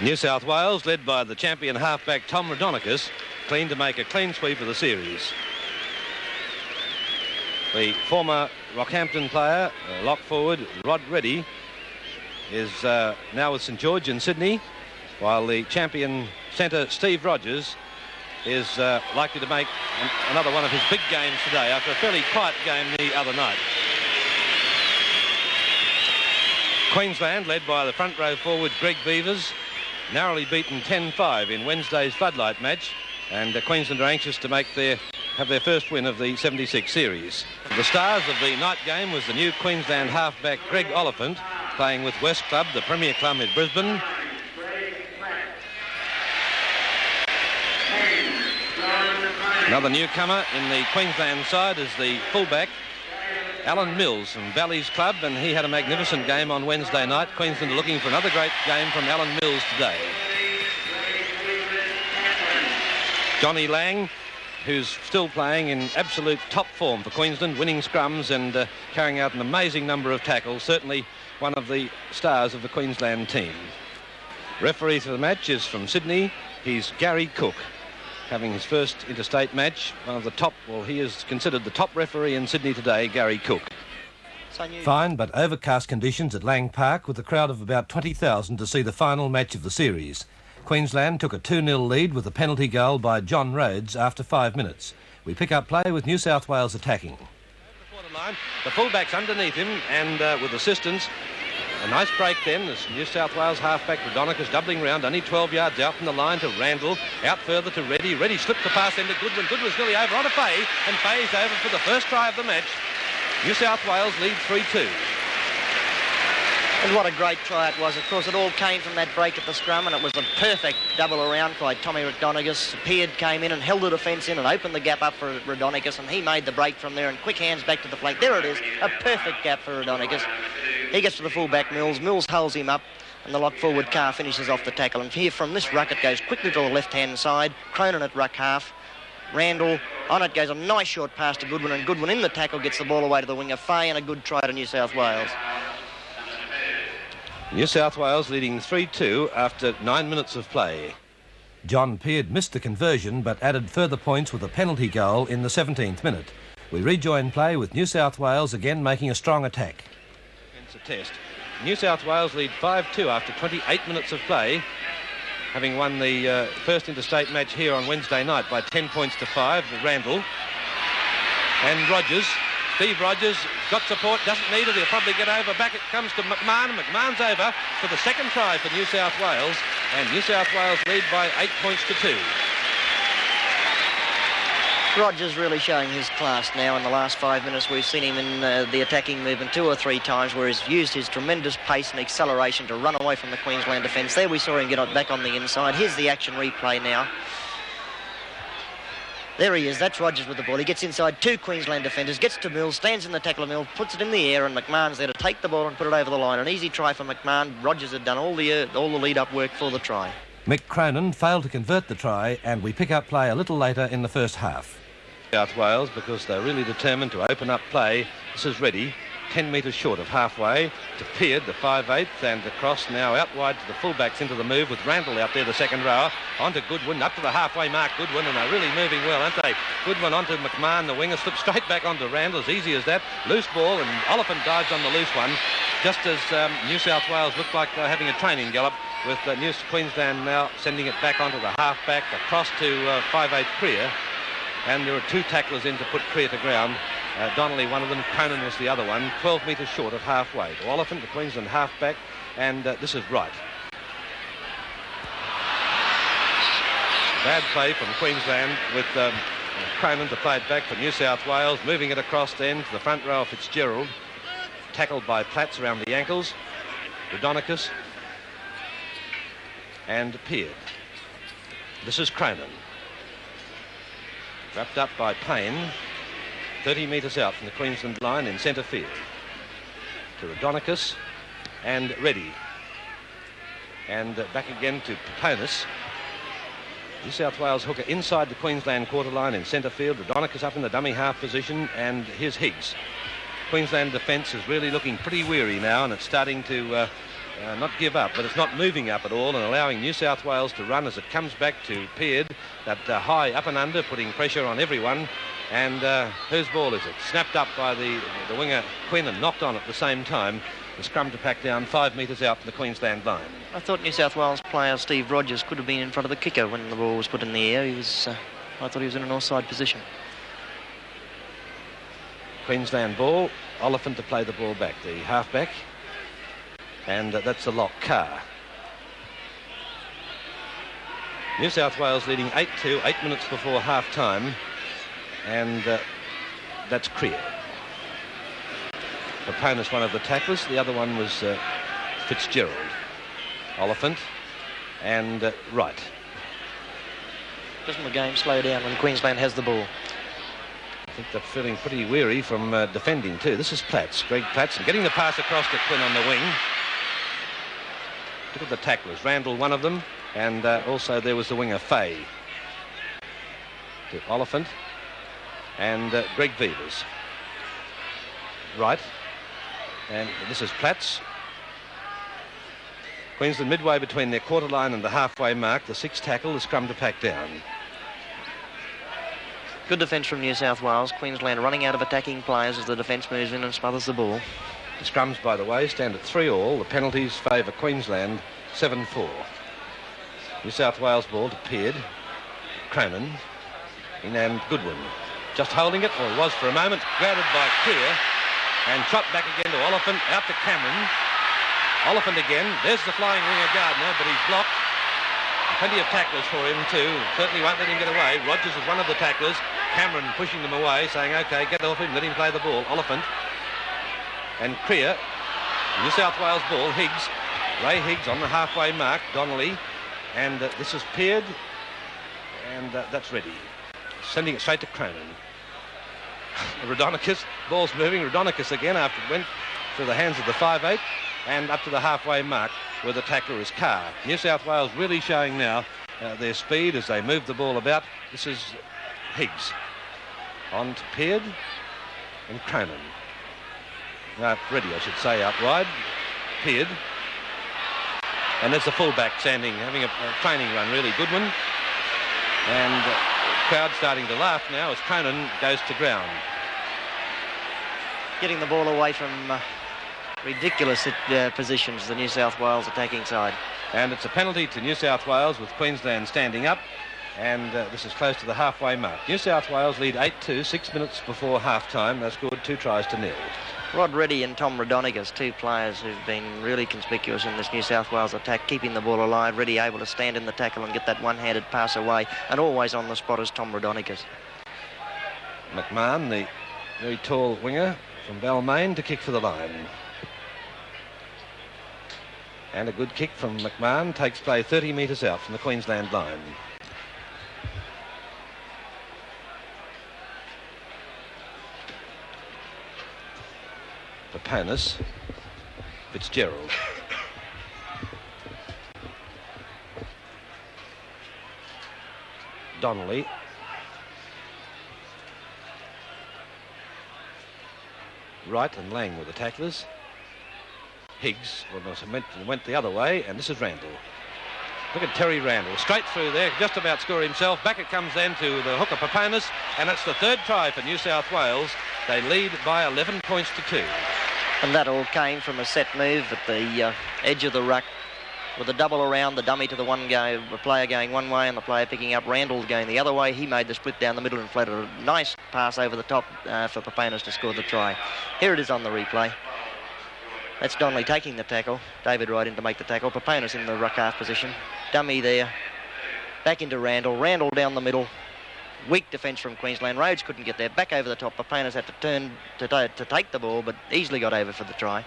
New South Wales, led by the champion halfback Tom Raudonikis, clean to make a clean sweep of the series. The former Rockhampton player, lock forward Rod Reddy, is now with St George in Sydney, while the champion centre Steve Rogers is likely to make another one of his big games today after a fairly quiet game the other night. Queensland, led by the front row forward Greg Beavers, narrowly beaten 10-5 in Wednesday's floodlight match, and Queensland are anxious to have their first win of the 76 series. The stars of the night game was the new Queensland halfback Greg Oliphant, playing with West Club, the premier club in Brisbane. Another newcomer in the Queensland side is the fullback Alan Mills from Bally's Club, and he had a magnificent game on Wednesday night. Queensland are looking for another great game from Alan Mills today. Johnny Lang, who's still playing in absolute top form for Queensland, winning scrums and carrying out an amazing number of tackles, certainly one of the stars of the Queensland team. Referee for the match is from Sydney. He's Gary Cook, having his first interstate match. One of the top, well, he is considered the top referee in Sydney today, Gary Cook. Fine but overcast conditions at Lang Park, with a crowd of about 20,000 to see the final match of the series. Queensland took a 2-0 lead with a penalty goal by John Rhodes after 5 minutes. We pick up play with New South Wales attacking. The fullback's underneath him, and with assistance, a nice break then as New South Wales halfback Raudonikis doubling round, only 12 yards out from the line to Randall, out further to Reddy. Reddy slipped the pass into Goodwin. Goodwin's nearly over on to Fay, and Fay's over for the first try of the match. New South Wales lead 3-2. And what a great try it was. Of course, it all came from that break at the scrum, and it was a perfect double around by Tommy Raudonikis. Peard came in and held the defence in and opened the gap up for Raudonikis, and he made the break from there, and quick hands back to the flank. There it is, a perfect gap for Raudonikis. He gets to the fullback, Mills. Mills holds him up, and the lock forward Carr finishes off the tackle. And here from this ruck, it goes quickly to the left-hand side. Cronin at ruck half. Randall, on it goes a nice short pass to Goodwin, and Goodwin in the tackle gets the ball away to the winger Fay, and a good try to New South Wales. New South Wales leading 3-2 after 9 minutes of play. John Peard missed the conversion but added further points with a penalty goal in the 17th minute. We rejoin play with New South Wales again making a strong attack. It's a test. New South Wales lead 5-2 after 28 minutes of play, having won the first interstate match here on Wednesday night by 10 points to 5 with Randall. And Rogers, Steve Rogers, got support, doesn't need it, he'll probably get over. Back it comes to McMahon, and McMahon's over for the second try for New South Wales, and New South Wales lead by 8 points to 2. Rogers really showing his class now. In the last 5 minutes, we've seen him in the attacking movement 2 or 3 times where he's used his tremendous pace and acceleration to run away from the Queensland defence. There we saw him get back on the inside. Here's the action replay now. There he is, that's Rogers with the ball. He gets inside 2 Queensland defenders, gets to Mills, stands in the tackle of Mills, puts it in the air, and McMahon's there to take the ball and put it over the line. An easy try for McMahon. Rogers had done all the lead-up work for the try. Mick Cronin failed to convert the try, and we pick up play a little later in the first half. South Wales, because they're really determined to open up play. This is Reddy, 10 metres short of halfway to Peard, the 5/8, and across now out wide to the fullbacks into the move with Randall out there, the second rower, onto Goodwin, up to the halfway mark, Goodwin, and they're really moving well, aren't they? Goodwin onto McMahon, the winger, slips straight back onto Randall, as easy as that. Loose ball, and Oliphant dives on the loose one, just as New South Wales looked like they're having a training gallop, with New Queensland now sending it back onto the halfback, across to 5/8 Creer, and there are 2 tacklers in to put Creer to ground. Donnelly, one of them, Cronin was the other one, 12 metres short of halfway. To Oliphant, the Queensland halfback, and this is Wright. Bad play from Queensland with Cronin to play it back for New South Wales, moving it across then to the front row of Fitzgerald, tackled by Platts around the ankles, Raudonikis and Peard. This is Cronin. Wrapped up by Payne, 30 metres out from the Queensland line in centre field. To Raudonikis and Reddy. And back again to Paponis. New South Wales hooker inside the Queensland quarter line in centre field. Raudonikis up in the dummy half position, and here's Higgs. Queensland defence is really looking pretty weary now, and it's starting to not give up, but it's not moving up at all and allowing New South Wales to run as it comes back to Peard. That high up and under, putting pressure on everyone. And whose ball is it? Snapped up by the winger Quinn and knocked on at the same time. The scrum to pack down 5 metres out from the Queensland line. I thought New South Wales player Steve Rogers could have been in front of the kicker when the ball was put in the air. I thought he was in an offside position. Queensland ball. Oliphant to play the ball back, the halfback. And that's the lock, Carr. New South Wales leading 8-2, 8 minutes before half-time. And that's Creer. Paponis, one of the tacklers. The other one was Fitzgerald. Oliphant and Wright. Doesn't the game slow down when Queensland has the ball? I think they're feeling pretty weary from defending too. This is Platts, Greg Platts, and getting the pass across to Quinn on the wing. Look at the tacklers. Randall, one of them, and also there was the winger Fay. To Oliphant and Greg Vevers. Right. And this is Platts. Queensland midway between their quarter line and the halfway mark. The sixth tackle, the scrum to pack down. Good defence from New South Wales. Queensland running out of attacking players as the defence moves in and smothers the ball. The scrums, by the way, stand at 3-all. The penalties favour Queensland 7-4. New South Wales ball to Peard. Cronin. In and Goodwin. Just holding it, or it was for a moment. Grounded by Creer. And shot back again to Oliphant, out to Cameron. Oliphant again. There's the flying winger Gardner, but he's blocked. Plenty of tacklers for him too. Certainly won't let him get away. Rogers is one of the tacklers. Cameron pushing them away, saying, OK, get off him, let him play the ball. Oliphant. And Creer. New South Wales ball. Higgs. Ray Higgs on the halfway mark. Donnelly. And this is Peard. And that's ready. Sending it straight to Cronin. Rhodonicus, ball's moving. Rhodonicus again after it went through the hands of the 5'8", and up to the halfway mark where the tackler is Carr. New South Wales really showing now their speed as they move the ball about. This is Higgs. On to Peard and Cronin. Ready, I should say, out wide. Peard. And there's the fullback standing, having a training run, really. Goodwin. And crowd starting to laugh now as Cronin goes to ground. Getting the ball away from ridiculous positions, the New South Wales attacking side. And it's a penalty to New South Wales with Queensland standing up. And this is close to the halfway mark. New South Wales lead 8-2, 6 minutes before half-time. They scored 2 tries to 0. Rod Reddy and Tom Rhodonicus, two players who've been really conspicuous in this New South Wales attack, keeping the ball alive. Reddy able to stand in the tackle and get that one-handed pass away, and always on the spot is Tom Rhodonicus. McMahon, the very tall winger from Balmain, to kick for the line. And a good kick from McMahon takes play 30 metres out from the Queensland line. Paponis, Fitzgerald. Donnelly. Wright and Lang were the tacklers. Higgs went the other way, and this is Randall. Look at Terry Randall, straight through there, just about score himself. Back it comes then to the hooker Paponis, and it's the third try for New South Wales. They lead by 11 points to 2. And that all came from a set move at the edge of the ruck with a double around, the dummy to the player going one way and the player picking up. Randall going the other way. He made the split down the middle and flatted a nice pass over the top for Paponis to score the try. Here it is on the replay. That's Donnelly taking the tackle. David Wright in to make the tackle. Paponis in the ruck half position. Dummy there. Back into Randall. Randall down the middle. Weak defence from Queensland. Rhodes couldn't get there. Back over the top. Paponis had to turn to take the ball, but easily got over for the try.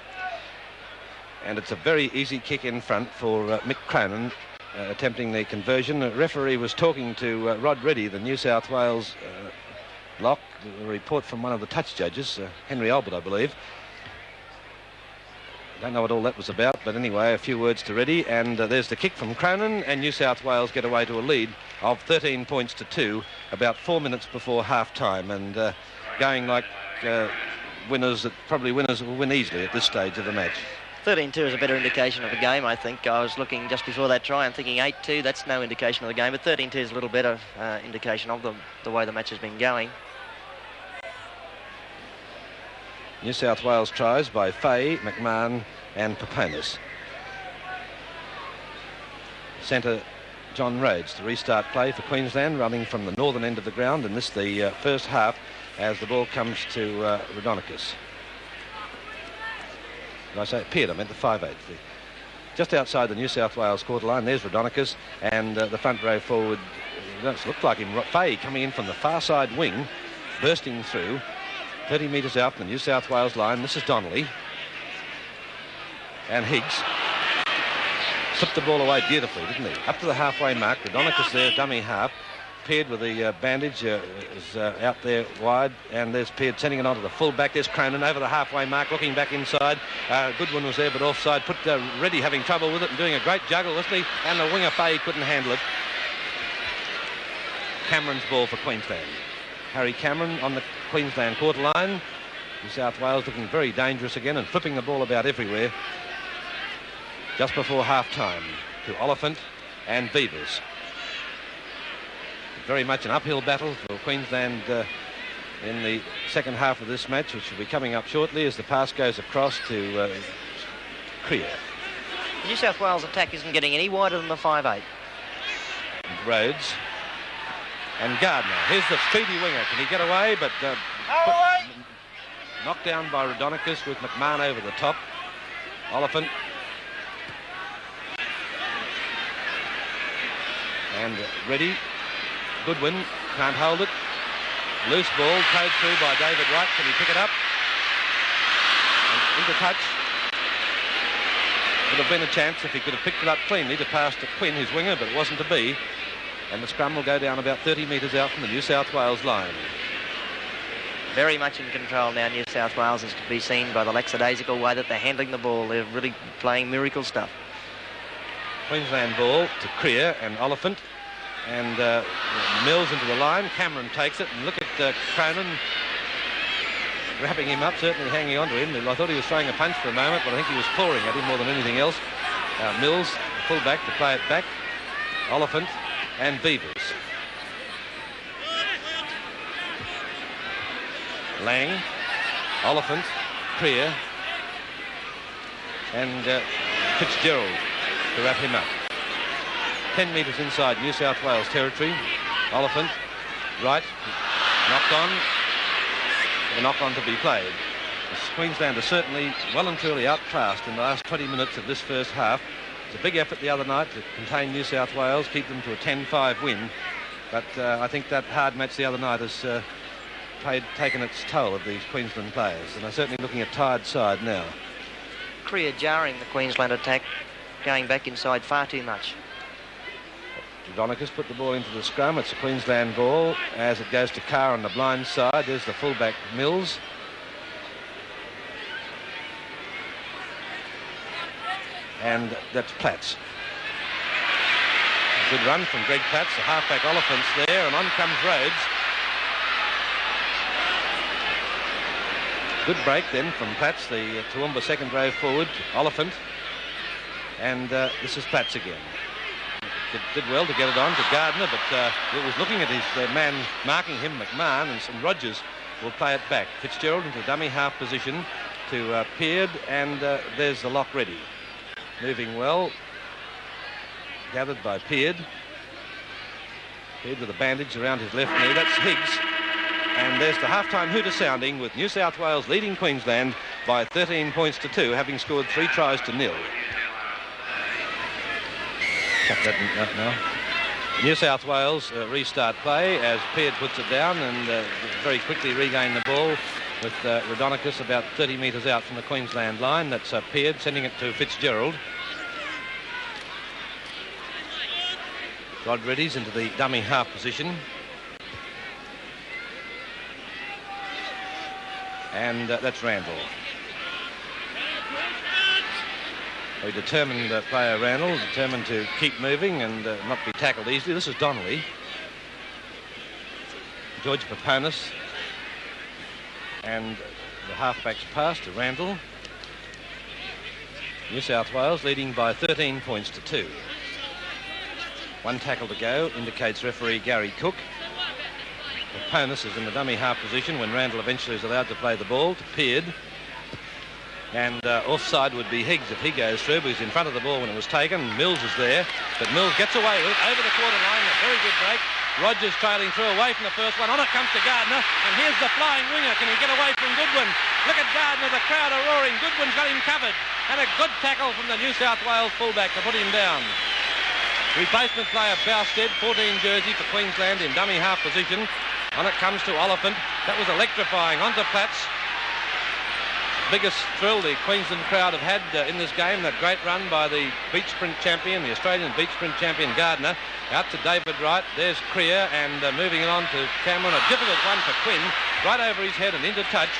And it's a very easy kick in front for Mick Cronin attempting the conversion. The referee was talking to Rod Reddy, the New South Wales lock. A report from one of the touch judges, Henry Albert, I believe. Don't know what all that was about, but anyway, a few words to Reddy, and there's the kick from Cronin, and New South Wales get away to a lead of 13 points to 2, about 4 minutes before half-time, and going like winners will win easily at this stage of the match. 13-2 is a better indication of the game, I think. I was looking just before that try and thinking 8-2, that's no indication of the game, but 13-2 is a little better indication of the way the match has been going. New South Wales tries by Fay, McMahon and Paponis. Centre John Rhodes to restart play for Queensland, running from the northern end of the ground, and this the first half as the ball comes to Raudonikis. Did I say Peard? I meant the 5/8. Just outside the New South Wales quarter line, there's Raudonikis, and the front row forward, does look like him, Fay coming in from the far side wing, bursting through, 30 metres out from the New South Wales line. This is Donnelly. And Higgs slipped the ball away beautifully, didn't he? Up to the halfway mark, Raudonikis there, dummy half. Peard with the bandage is out there wide, and there's Peard sending it onto the full-back. There's Cronin over the halfway mark, looking back inside. Goodwin was there, but offside. Put Reddy having trouble with it and doing a great juggle, wasn't he? And the winger Fay couldn't handle it. Cameron's ball for Queensland. Harry Cameron on the Queensland quarter line. New South Wales looking very dangerous again and flipping the ball about everywhere. Just before half-time to Oliphant and Beavers. Very much an uphill battle for Queensland in the second half of this match, which will be coming up shortly as the pass goes across to Creer. The New South Wales attack isn't getting any wider than the 5/8. Rhodes and Gardner. Here's the speedy winger. Can he get away? But knocked down by Raudonikis with McMahon over the top. Oliphant. And Reddy. Goodwin can't hold it. Loose ball towed through by David Wright. Can he pick it up? And into touch. Would have been a chance if he could have picked it up cleanly to pass to Quinn, his winger, but it wasn't to be. And the scrum will go down about 30 metres out from the New South Wales line. Very much in control now, New South Wales, as can be seen by the lackadaisical way that they're handling the ball. They're really playing miracle stuff. Queensland ball to Creer and Oliphant. And Mills into the line. Cameron takes it, and look at Cronin wrapping him up, certainly hanging on to him. I thought he was throwing a punch for a moment, but I think he was clawing at him more than anything else. Mills, full back to play it back. Oliphant and Beavers. Lang, Oliphant, Creer, and Fitzgerald to wrap him up. 10 metres inside New South Wales territory. Oliphant, right, knocked on. A knock-on to be played. Queensland are certainly well and truly outclassed in the last 20 minutes of this first half. It's a big effort the other night to contain New South Wales, keep them to a 10-5 win. But I think that hard match the other night has taken its toll of these Queensland players. And they're certainly looking a tired side now. Creer jarring the Queensland attack, going back inside far too much. Raudonikis put the ball into the scrum. It's a Queensland ball as it goes to Carr on the blind side. There's the fullback Mills. And that's Platts. Good run from Greg Platts. The halfback Oliphant's there, and on comes Rhodes. Good break then from Platts, the Toowoomba second row forward, Oliphant. And this is Platts again. Did well to get it on to Gardner, but it was looking at his man marking him, McMahon, and some Rogers will play it back. Fitzgerald into dummy half position to Peard, and there's the lock ready. Moving well, gathered by Peard. Peard with a bandage around his left knee. That's Higgs. And there's the half-time hooter sounding, with New South Wales leading Queensland by 13 points to 2, having scored 3 tries to 0. Cut that now. New South Wales restart play as Peard puts it down and very quickly regain the ball with Raudonikis about 30 metres out from the Queensland line. That's Peard sending it to Fitzgerald. Rod Reddy's into the dummy half position. And that's Randall. A determined player, Randall, determined to keep moving and not be tackled easily. This is Donnelly. George Paponis. And the halfback's pass to Randall. New South Wales leading by 13 points to 2. One tackle to go, indicates referee Gary Cook. Paponis is in the dummy half position when Randall eventually is allowed to play the ball to Peard. And offside would be Higgs if he goes through, but he's in front of the ball when it was taken. Mills is there, but Mills gets away with it over the quarter line. A very good break. Rogers trailing through away from the first one. On it comes to Gardner, and here's the flying winger. Can he get away from Goodwin? Look at Gardner, the crowd are roaring. Goodwin's got him covered, and a good tackle from the New South Wales fullback to put him down. Replacement player Bousted, 14 jersey for Queensland in dummy half position. On it comes to Oliphant. That was electrifying. Onto Platts. Biggest thrill the Queensland crowd have had in this game. That great run by the beach sprint champion, the Australian beach sprint champion Gardner. Out to David Wright. There's Creer, and moving it on to Cameron. A difficult one for Quinn. Right over his head and into touch.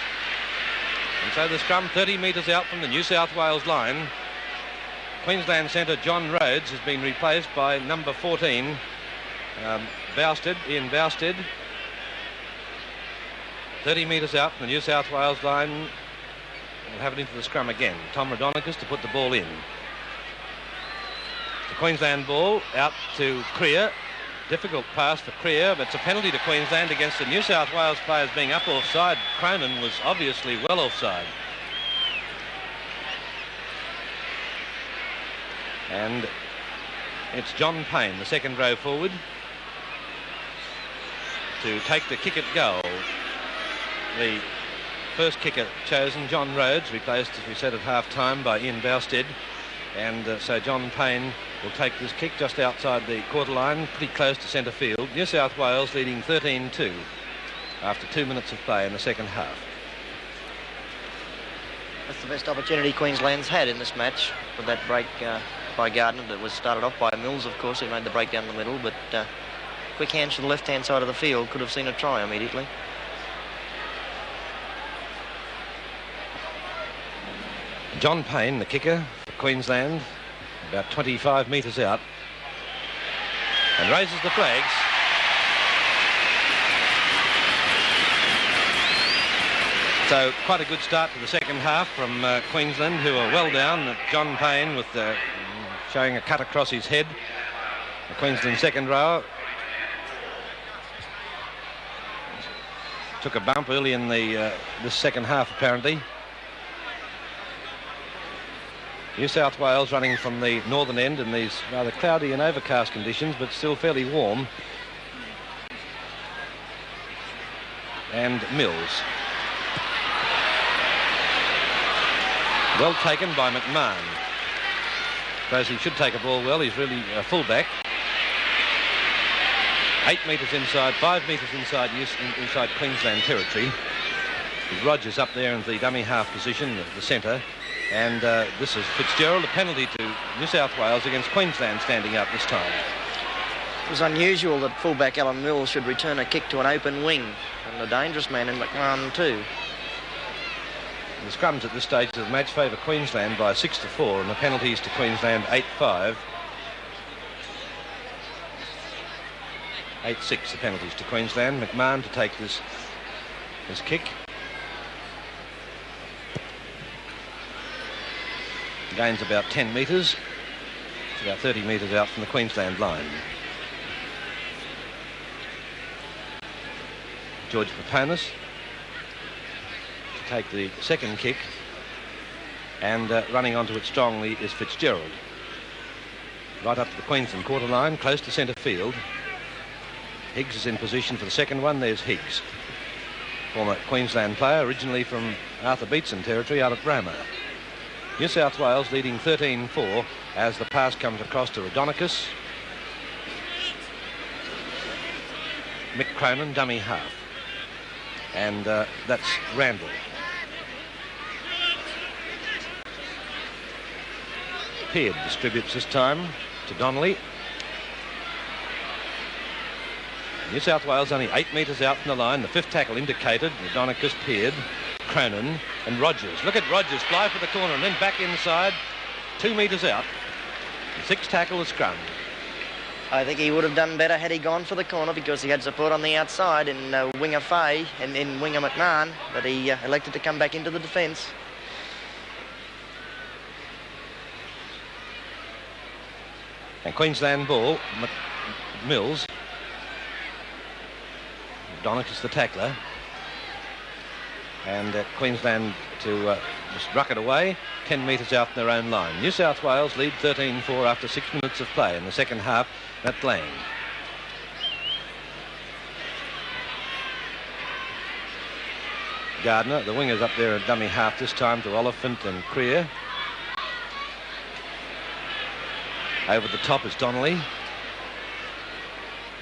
And so the scrum 30 metres out from the New South Wales line. Queensland centre John Rhodes has been replaced by number 14, Bousted, Ian Bousted. 30 metres out from the New South Wales line. We'll have it into the scrum again. Tom Raudonikis to put the ball in. The Queensland ball out to Creer. Difficult pass for Creer, but it's a penalty to Queensland against the New South Wales players being up offside. Cronin was obviously well offside. And it's John Payne, the second row forward, to take the kick at goal. The first kicker chosen, John Rhodes, replaced, as we said, at half-time by Ian Bousted. And so John Payne will take this kick just outside the quarter line, pretty close to centre field. New South Wales leading 13-2 after 2 minutes of play in the second half. That's the best opportunity Queensland's had in this match with that break by Gardner that was started off by Mills, of course, who made the break down the middle, but quick hands to the left-hand side of the field, could have seen a try immediately. John Payne, the kicker for Queensland, about 25 metres out, and raises the flags. So quite a good start to the second half from Queensland, who are well down. John Payne with showing a cut across his head. The Queensland second row took a bump early in the this second half apparently. New South Wales running from the northern end in these rather cloudy and overcast conditions, but still fairly warm. And Mills. Well taken by McMahon. Suppose he should take a ball well. He's really a fullback. 8 metres inside, 5 metres inside Queensland territory. With Rogers up there in the dummy half position, the centre. And this is Fitzgerald, a penalty to New South Wales against Queensland standing out this time. It was unusual that fullback Alan Mills should return a kick to an open wing, and a dangerous man in McMahon too. The scrums at this stage of the match favour Queensland by 6-4, and the penalties to Queensland 8-5. 8-6 the penalties to Queensland. McMahon to take this kick. Gains about 10 metres. It's about 30 metres out from the Queensland line. George Paponis to take the second kick, and running onto it strongly is Fitzgerald. Right up to the Queensland quarter line, close to centre field. Higgs is in position for the second one. There's Higgs, former Queensland player, originally from Arthur Beetson territory out at Roma. New South Wales leading 13-4 as the pass comes across to Raudonikis. Mick Cronin, dummy half. And that's Randall. Peard distributes this time to Donnelly. New South Wales only 8 metres out from the line. The fifth tackle indicated. Raudonikis, Peard, Cronin and Rogers. Look at Rogers fly for the corner and then back inside, 2 metres out. The sixth tackle is scrum. I think he would have done better had he gone for the corner, because he had support on the outside in winger Fay and in winger McMahon, but he elected to come back into the defence. And Queensland ball, Mills. Donicus the tackler. And Queensland to just ruck it away, 10 metres out from their own line. New South Wales lead 13-4 after 6 minutes of play in the second half at Lang. Gardner, the wingers up there at dummy half this time to Oliphant and Creer. Over the top is Donnelly.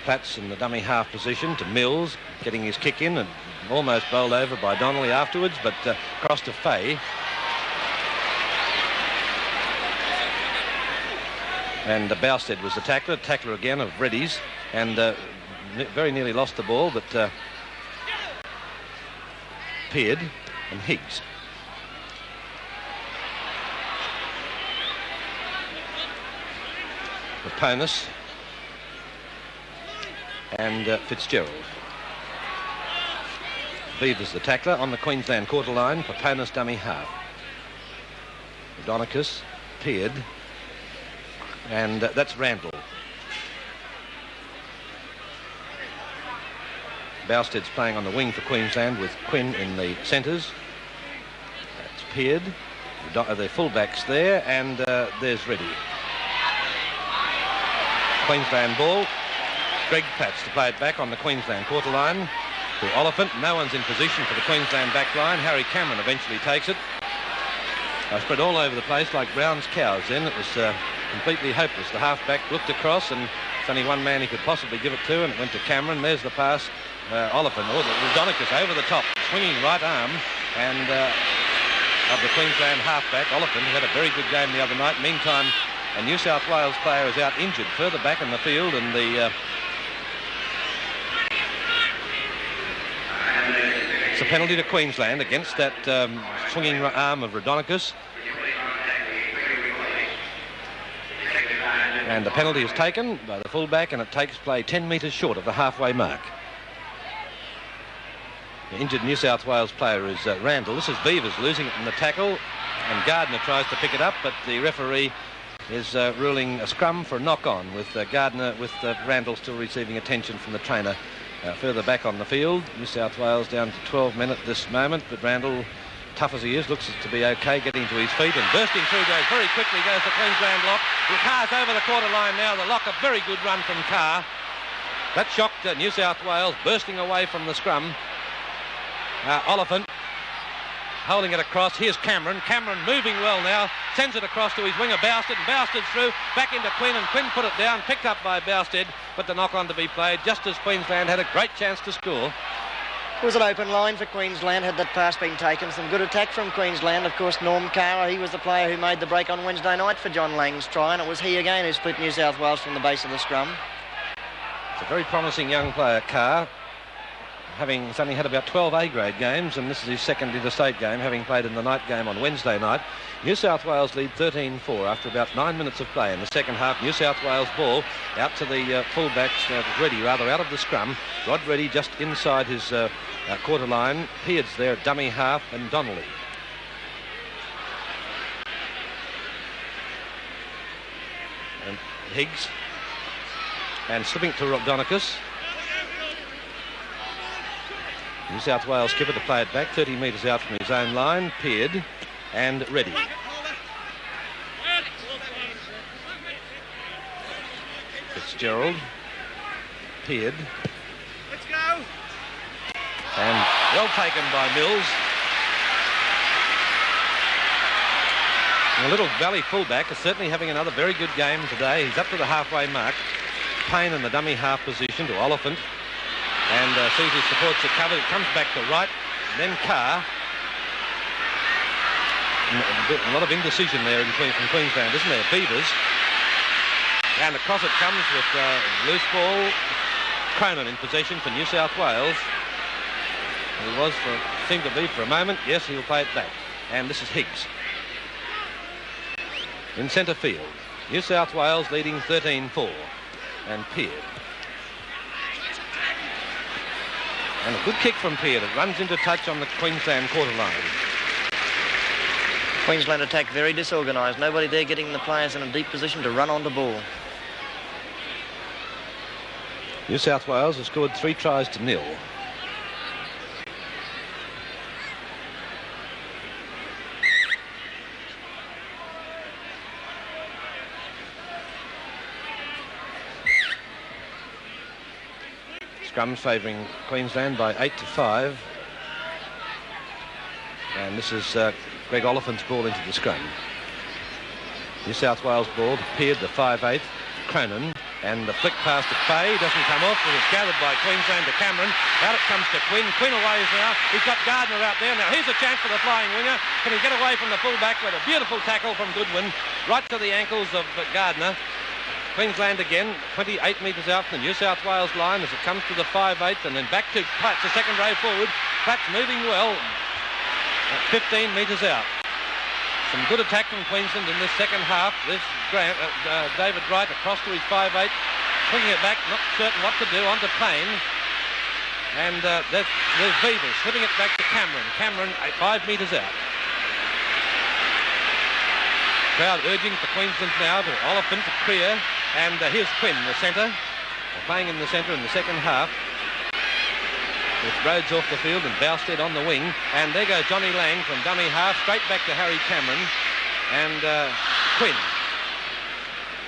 Platts in the dummy half position to Mills, getting his kick in and almost bowled over by Donnelly afterwards, but across to Fay. And Bousted was the tackler again of Reddy's, and very nearly lost the ball, but Peard and Higgs. Paponis and Fitzgerald. Beavers the tackler on the Queensland quarter line. Paponis dummy half. Donicus, Peard, and that's Randall. Bousted's playing on the wing for Queensland with Quinn in the centres. That's Peard. The fullbacks there, and there's Reddy. Queensland ball. Greg Platts to play it back on the Queensland quarter line to Oliphant. No one's in position for the Queensland back line. Harry Cameron eventually takes it. Spread all over the place like Brown's cows then. It was completely hopeless. The halfback looked across, and it's only one man he could possibly give it to, and it went to Cameron. There's the pass. Oliphant, Donicus over the top, swinging right arm, and of the Queensland halfback, Oliphant, who had a very good game the other night. Meantime, a New South Wales player is out injured further back in the field, and it's a penalty to Queensland against that swinging arm of Rhodonicus. And the penalty is taken by the fullback, and it takes play 10 metres short of the halfway mark. The injured New South Wales player is Randall. This is Beavers losing it in the tackle, and Gardner tries to pick it up, but the referee is ruling a scrum for a knock-on with Gardner, with Randall still receiving attention from the trainer further back on the field. New South Wales down to 12 men at this moment, but Randall, tough as he is, looks to be okay getting to his feet, and bursting through goes very quickly goes the Queensland lock. Carr's over the quarter line now. The lock, a very good run from Carr. That shocked New South Wales, bursting away from the scrum. Oliphant holding it across. Here's Cameron. Cameron moving well now. Sends it across to his winger Bousted, and Bousted through. Back into Quinn, and Quinn put it down. Picked up by Bousted, but the knock-on to be played just as Queensland had a great chance to score. It was an open line for Queensland had that pass been taken. Some good attack from Queensland. Of course, Norm Carr, he was the player who made the break on Wednesday night for John Lang's try, and it was he again who split New South Wales from the base of the scrum. It's a very promising young player, Carr. He's only had about 12 A-grade games, and this is his second interstate game, having played in the night game on Wednesday night. New South Wales lead 13-4 after about 9 minutes of play in the second half. New South Wales ball out to the fullbacks, Reddy rather, out of the scrum. Rod Reddy just inside his quarter line. Peards there at dummy half, and Donnelly. And Higgs. And slipping to Rhodonicus. New South Wales skipper to play it back 30 metres out from his own line. Peard and Reddy. Fitzgerald. Peard. Let's go. And well taken by Mills. And the Little Valley fullback is certainly having another very good game today. He's up to the halfway mark. Payne in the dummy half position to Oliphant. And sees his supports are covered. It comes back to right. Then Carr. A lot of indecision there from Queensland, isn't there? Beavers. And across it comes with loose ball. Cronin in possession for New South Wales. He seemed to be for a moment. Yes, he'll play it back. And this is Higgs. In centre field. New South Wales leading 13-4. And Peard. And a good kick from Peard. It runs into touch on the Queensland quarter line. Queensland attack very disorganised. Nobody there getting the players in a deep position to run on the ball. New South Wales has scored 3 tries to 0. Scrums favouring Queensland by 8-5. And this is Greg Oliphant's ball into the scrum. New South Wales ball to Peard, the 5'8", Cronin, and the flick past to Fay doesn't come off. It is gathered by Queensland to Cameron. Out it comes to Quinn. Quinn away now. He's got Gardner out there. Now here's a chance for the flying winger. Can he get away from the fullback with a beautiful tackle from Goodwin right to the ankles of Gardner. Queensland again, 28 metres out from the New South Wales line as it comes to the 5'8", and then back to Platts, the second row forward. Platts moving well, 15 metres out. Some good attack from Queensland in this second half. This David Wright across to his 5'8", swinging it back, not certain what to do, onto Payne. And there's Beavers slipping it back to Cameron. Cameron 5 metres out. Crowd urging for Queensland now to Oliphant, to Creer, and here's Quinn, the centre. Playing in the centre in the second half. With Rhodes off the field and Bousted on the wing. And there goes Johnny Lang from dummy half, straight back to Harry Cameron. And Quinn.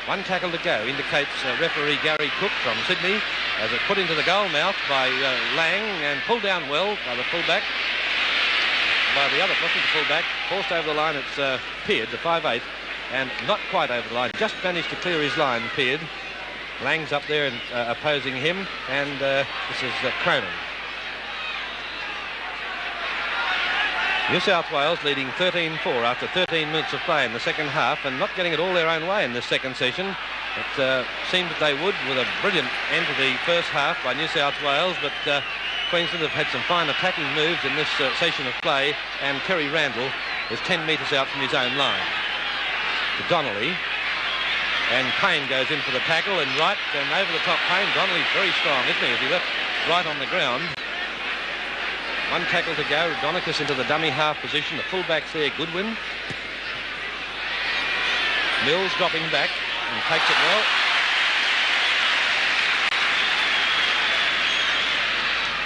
1 tackle to go, indicates referee Gary Cook from Sydney, as it put into the goal mouth by Lang and pulled down well by the fullback. By the other, wasn't the fullback, forced over the line. It's Peard, the 5'8", and not quite over the line. Just managed to clear his line, Peard. Lang's up there and opposing him, and this is Cronin. New South Wales leading 13-4 after 13 minutes of play in the second half, and not getting it all their own way in this second session. It seemed that they would, with a brilliant end to the first half by New South Wales, but Queensland have had some fine attacking moves in this session of play, and Terry Randall is 10 metres out from his own line. To Donnelly, and Payne goes in for the tackle, and Wright, and over the top Payne. Donnelly's very strong, isn't he, as he left Wright on the ground. 1 tackle to go. Rodonicus into the dummy half position. The fullback's there, Goodwin. Mills dropping back and takes it well.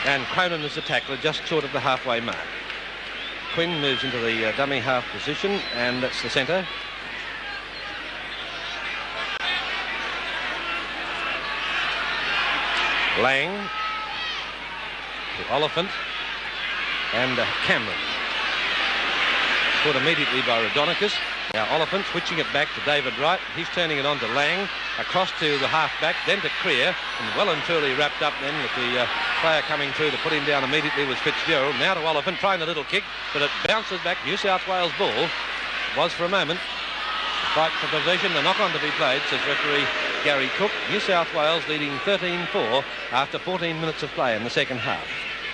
And Cronin is the tackler, just short of the halfway mark. Quinn moves into the dummy half position, and that's the centre. Lang to Oliphant. And Cameron. Caught immediately by Rodonicus. Now Oliphant switching it back to David Wright. He's turning it on to Lang. Across to the half-back, then to Creer. And well and truly wrapped up then with the player coming through to put him down immediately was Fitzgerald. Now to Oliphant, trying a little kick, but it bounces back. New South Wales ball. It was for a moment. Fight for possession, the knock-on to be played, says referee Gary Cook. New South Wales leading 13-4 after 14 minutes of play in the second half.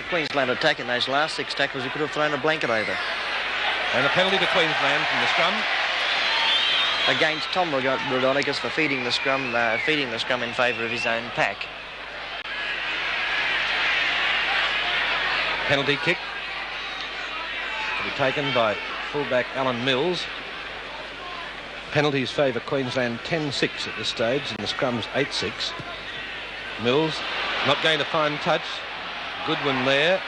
Queensland attack in those last 6 tackles, he could have thrown a blanket over. And a penalty to Queensland from the scrum. Against Tom Rodonicus for feeding the scrum in favour of his own pack. Penalty kick to be taken by fullback Alan Mills. Penalties favour Queensland 10-6 at this stage, and the scrum's 8-6. Mills not going to find touch. Goodwin there,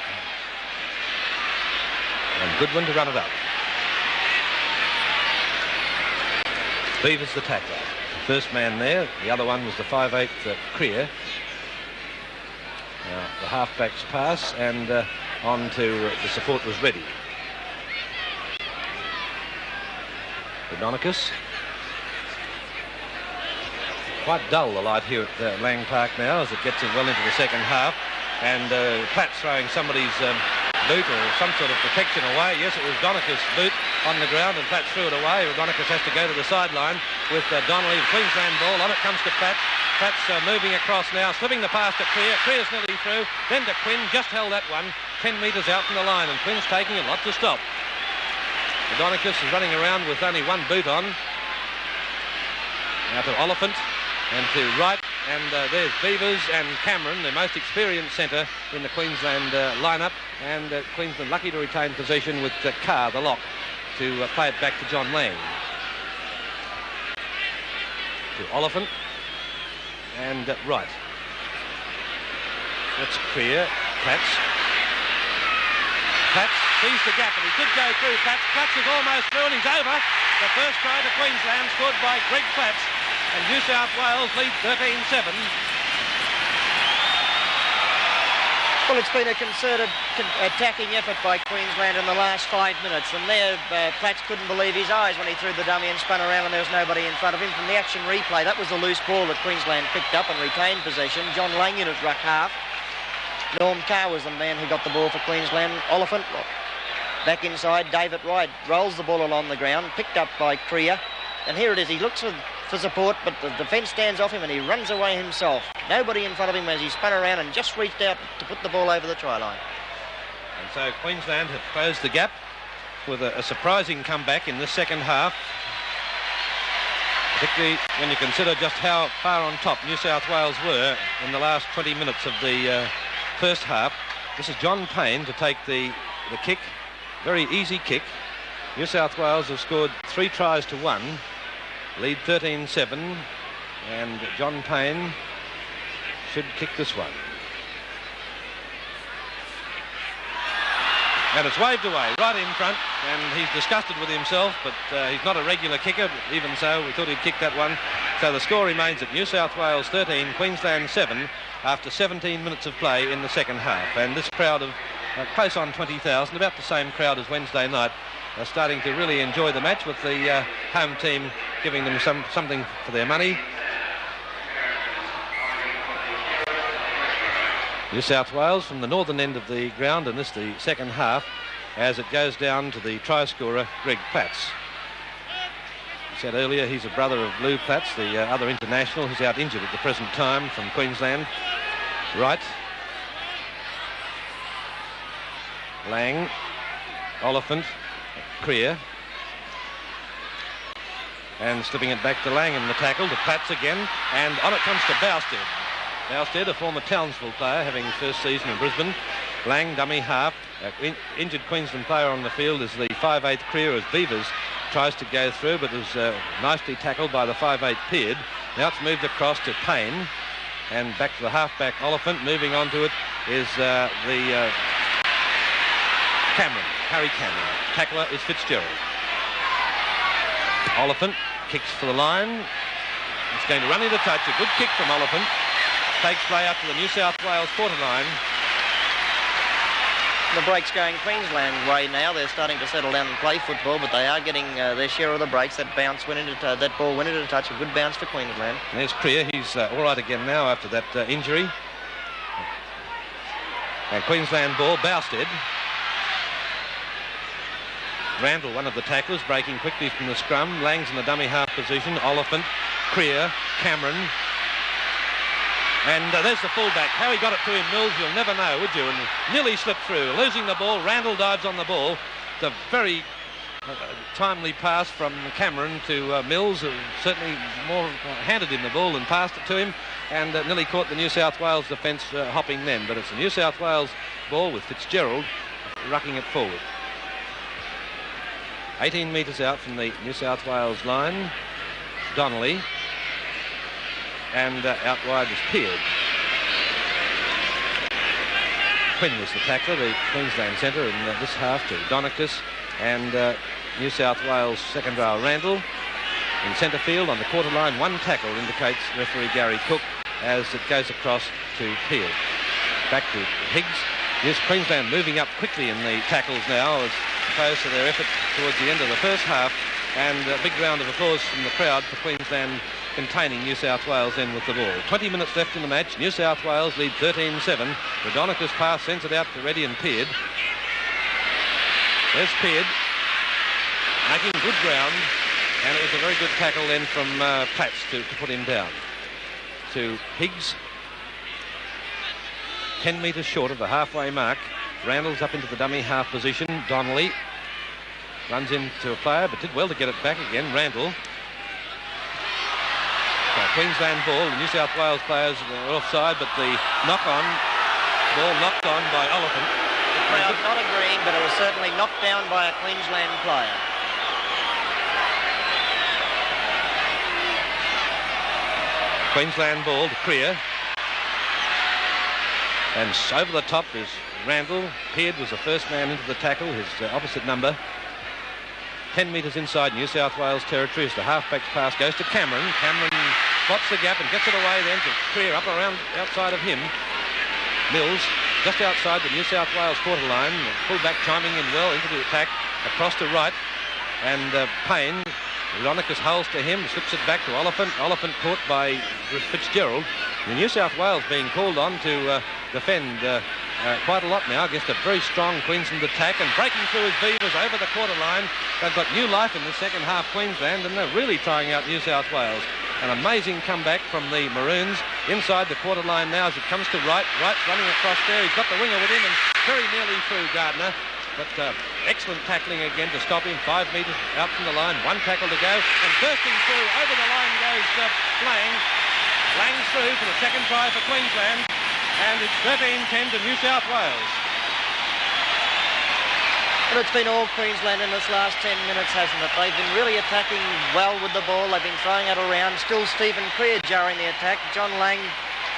and Goodwin to run it up. Beavers the tackler. First man there, the other one was the 5'8", Creer. Now the halfback's pass, and on to the support was ready. Rodonicus. Quite dull the light here at Lang Park now as it gets him well into the second half. And Platts throwing somebody's boot or some sort of protection away. Yes, it was Rodonicus' boot on the ground, and Platts threw it away. Rodonicus has to go to the sideline with Donnelly, Queensland ball. On it comes to Platts. Platts moving across now, slipping the pass to Creer. Creer's nearly through. Then to Quinn, just held that one 10 metres out from the line, and Quinn's taking a lot to stop. Rodonicus is running around with only 1 boot on. Now to Oliphant. And to Wright, and there's Beavers and Cameron, the most experienced centre in the Queensland lineup, and Queensland lucky to retain possession with Carr, the lock, to play it back to John Lang. To Oliphant and Wright. That's Creer. Platts. Platts sees the gap, and he did go through. Platts is almost through, and he's over. The first try to Queensland scored by Greg Platts, and New South Wales lead 13-7. Well, it's been a concerted attacking effort by Queensland in the last 5 minutes, and there Platts couldn't believe his eyes when he threw the dummy and spun around and there was nobody in front of him. From the action replay, that was a loose ball that Queensland picked up and retained possession. John Lang in at ruck half. Norm Carr was the man who got the ball for Queensland. Oliphant back inside. David Wright rolls the ball along the ground, picked up by Creer, and here it is. He looks for support, but the defence stands off him and he runs away himself. Nobody in front of him as he spun around and just reached out to put the ball over the try line. And so Queensland have closed the gap with a surprising comeback in the second half, particularly when you consider just how far on top New South Wales were in the last 20 minutes of the first half. This is John Payne to take the kick. Very easy kick. New South Wales have scored 3 tries to 1. Lead 13-7, and John Payne should kick this one. And it's waved away right in front, and he's disgusted with himself, but he's not a regular kicker. Even so, we thought he'd kick that one. So the score remains at New South Wales 13, Queensland 7, after 17 minutes of play in the second half. And this crowd of close on 20,000, about the same crowd as Wednesday night, are starting to really enjoy the match, with the home team giving them something for their money. New South Wales from the northern end of the ground, and this the second half, as it goes down to the try scorer, Greg Platts. I said earlier, he's a brother of Lou Platts, the other international who's out injured at the present time from Queensland. Wright. Lang. Oliphant. Creer, and slipping it back to Lang in the tackle, to Platts again, and on it comes to Bousted. Bousted, a former Townsville player, having his first season in Brisbane. Lang, dummy half. Injured Queensland player on the field is the 5'8" Creer as Beavers tries to go through, but is nicely tackled by the 5'8" Peard. Now it's moved across to Payne, and back to the halfback Oliphant. Moving on to it is Cameron, Harry Cameron. Tackler is Fitzgerald. Oliphant kicks for the line. It's going to run into touch. A good kick from Oliphant. Takes play up to the New South Wales quarter line. The break's going Queensland way now. They're starting to settle down and play football, but they are getting their share of the breaks. That ball went into touch. A good bounce for Queensland. There's Creer. He's all right again now after that injury. And Queensland ball, Bousted. Randall, one of the tacklers, breaking quickly from the scrum. Lang's in the dummy half position. Oliphant, Creer, Cameron. And there's the fullback. How he got it to him, Mills, you'll never know, would you? And nearly slipped through. Losing the ball, Randall dives on the ball. It's a very timely pass from Cameron to Mills, who certainly more handed him the ball than passed it to him, and nearly caught the New South Wales defence hopping then. But it's a New South Wales ball with Fitzgerald rucking it forward. 18 metres out from the New South Wales line, Donnelly, and out wide is Peard. Quinn was the tackler, the Queensland centre in this half, to Donicus, and New South Wales second row Randall. In centre field on the quarter line, one tackle indicates referee Gary Cook as it goes across to Peard. Back to Higgs. Yes, Queensland moving up quickly in the tackles now as opposed to their effort towards the end of the first half, and a big round of applause from the crowd for Queensland containing New South Wales then with the ball. 20 minutes left in the match. New South Wales lead 13-7. Rodonicus pass sends it out to Reddy and Peard. There's Peard making good ground, and it was a very good tackle then from Platts to put him down. To Higgs, 10 metres short of the halfway mark. Randall's up into the dummy half position. Donnelly runs into a player, but did well to get it back again. Randall. So Queensland ball. The New South Wales players are offside, but the knock-on, ball knocked on by Oliphant. The crowd not agreeing, but it was certainly knocked down by a Queensland player. Queensland ball to Creer. And over the top is Randall. Peard was the first man into the tackle, his opposite number. 10 metres inside New South Wales territory as the halfback's pass goes to Cameron. Cameron spots the gap and gets it away then to clear up around outside of him. Mills just outside the New South Wales quarter line. Fullback chiming in well into the attack across to right. And Payne, Rodinicus holds to him, slips it back to Oliphant. Oliphant caught by Fitzgerald. The New South Wales being called on to defend quite a lot now against a very strong Queensland attack, and breaking through his Beavers over the quarter line. They've got new life in the second half, Queensland, and they're really trying out New South Wales. An amazing comeback from the Maroons inside the quarter line now as it comes to Wright. Wright's running across there. He's got the winger with him and very nearly through Gardner. But excellent tackling again to stop him. 5 metres out from the line. One tackle to go. And bursting through over the line goes Lang. Lang's through for the second try for Queensland. And it's 13-10 to New South Wales. But it's been all Queensland in this last 10 minutes, hasn't it? They've been really attacking well with the ball. They've been throwing it around. Still Stephen Creer jarring the attack. John Lang,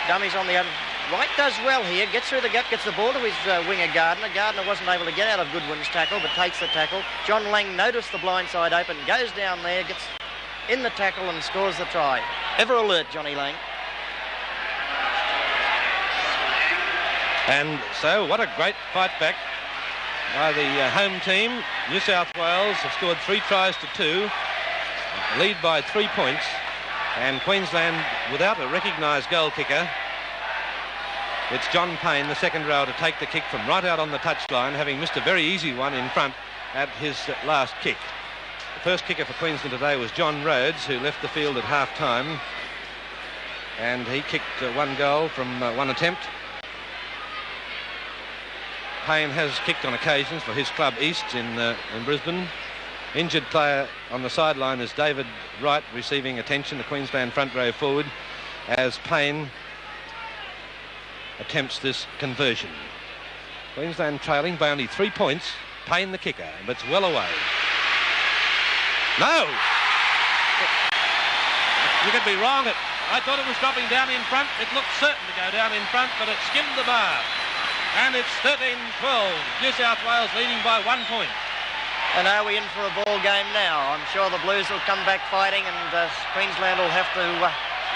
dummies on the other. Wright does well here. Gets through the gap, gets the ball to his winger Gardner. Gardner wasn't able to get out of Goodwin's tackle, but takes the tackle. John Lang noticed the blind side open, goes down there, gets in the tackle and scores the try. Ever alert, Johnny Lang. And so, what a great fight back by the home team. New South Wales have scored 3 tries to 2, lead by 3 points, and Queensland without a recognised goal kicker. It's John Payne, the second row, to take the kick from right out on the touchline, having missed a very easy one in front at his last kick. The first kicker for Queensland today was John Rhodes, who left the field at half-time, and he kicked 1 goal from 1 attempt. Payne has kicked on occasions for his club Easts in Brisbane. Injured player on the sideline is David Wright, receiving attention, the Queensland front row forward, as Payne attempts this conversion. Queensland trailing by only 3 points. Payne the kicker, but it's well away. No! You could be wrong. I thought it was dropping down in front. It looked certain to go down in front, but it skimmed the bar. And it's 13-12. New South Wales leading by 1 point. And are we in for a ball game now? I'm sure the Blues will come back fighting, and Queensland will have to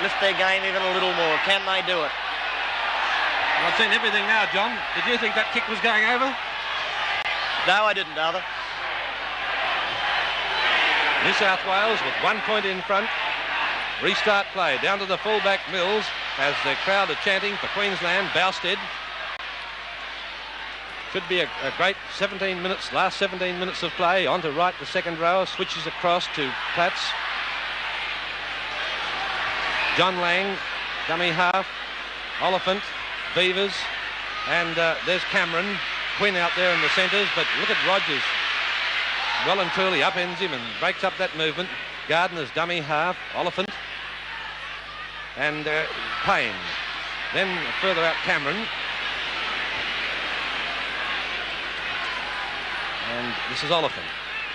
lift their game even a little more. Can they do it? Well, I've seen everything now, John. Did you think that kick was going over? No, I didn't, Arthur. New South Wales with 1 point in front. Restart play down to the fullback Mills as the crowd are chanting for Queensland. Bousted. Should be a great 17 minutes, last 17 minutes of play. On to Wright, the second row, switches across to Platts. John Lang, dummy half, Oliphant, Beavers, and there's Cameron. Quinn out there in the centres, but look at Rogers. Well and truly upends him and breaks up that movement. Gardner's dummy half, Oliphant, and Payne. Then further out Cameron. And this is Oliphant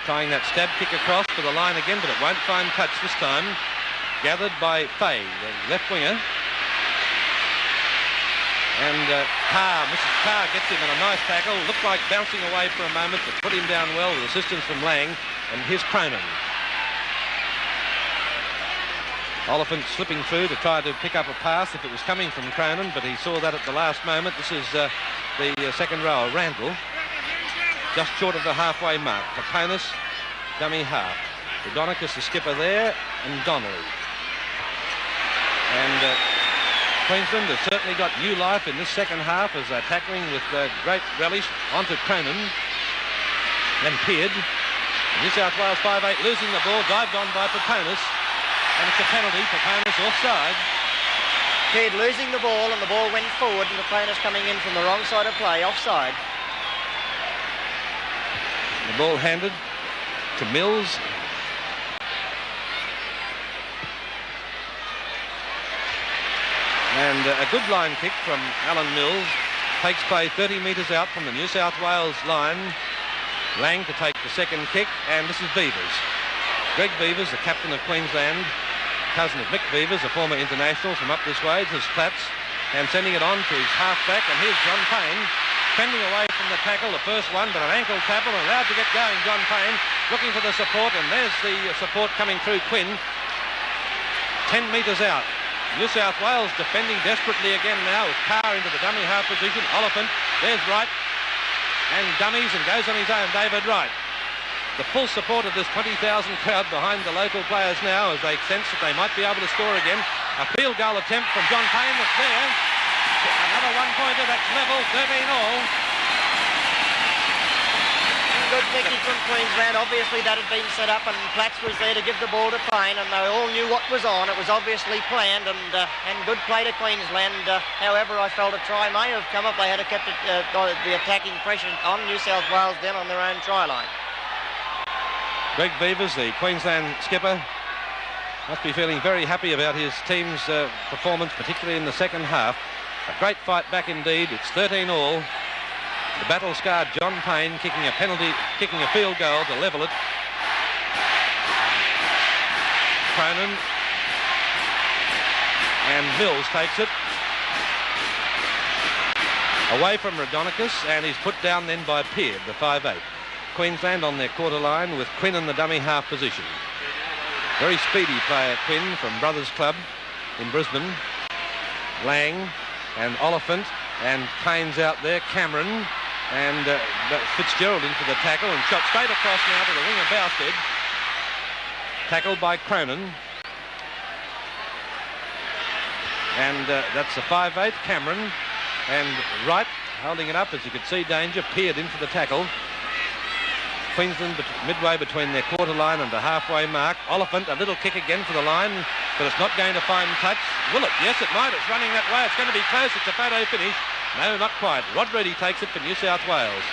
trying that stab kick across for the line again, but it won't find touch this time. Gathered by Fay, the left winger. And Mrs. Carr gets him in a nice tackle. Looked like bouncing away for a moment, but put him down well with assistance from Lang. And here's Cronin. Oliphant slipping through to try to pick up a pass if it was coming from Cronin, but he saw that at the last moment. This is the second row, Randall. Just short of the halfway mark. Caponis, dummy half. Rodinicus, the skipper there, and Donnelly. And Queensland has certainly got new life in this second half as they're tackling with great relish onto Cronin. Then Peard. New South Wales 5-8 losing the ball, dived on by Paponis. And it's a penalty. Paponis offside. Peard losing the ball, and the ball went forward, and Paponis coming in from the wrong side of play, offside. The ball handed to Mills. And a good line kick from Alan Mills. Takes play 30 metres out from the New South Wales line. Lang to take the second kick, and this is Beavers. Greg Beavers, the captain of Queensland, cousin of Mick Beavers, a former international from up this way. This is Platts. and sending it on to his half-back. And here's John Payne fending away from the tackle, the first one, but an ankle tackle, and allowed to get going. John Payne looking for the support, and there's the support coming through Quinn. 10 metres out. New South Wales defending desperately again now with Carr into the dummy half position. Oliphant, there's Wright, and dummies and goes on his own, David Wright. The full support of this 20,000 crowd behind the local players now as they sense that they might be able to score again. A field goal attempt from John Payne that's there. Another one-pointer, that's level, 13-all. Good kicking from Queensland. Obviously that had been set up and Platts was there to give the ball to Payne, and they all knew what was on. It was obviously planned, and good play to Queensland. However, I felt a try may have come up. They had kept it, the attacking pressure on New South Wales then on their own try line. Greg Beavers, the Queensland skipper, must be feeling very happy about his team's performance, particularly in the second half. A great fight back indeed. It's 13-all. The battle-scarred John Payne kicking a field goal to level it. Cronin, and Mills takes it away from Raudonikis, and he's put down then by Peard, the 5'8". Queensland on their quarter line with Quinn in the dummy half position. Very speedy player, Quinn, from Brothers Club in Brisbane. Lang and Oliphant, and Payne's out there. Cameron and Fitzgerald into the tackle, and shot straight across now to the wing of Bousted. Tackled by Cronin. And that's the 5'8", Cameron. And Wright holding it up as you could see danger. Peard into the tackle. Queensland midway between their quarter line and the halfway mark. Oliphant, a little kick again for the line, but it's not going to find touch. Will it? Yes, it might. It's running that way. It's going to be close. It's a photo finish. No, not quite. Rod Reddy takes it for New South Wales.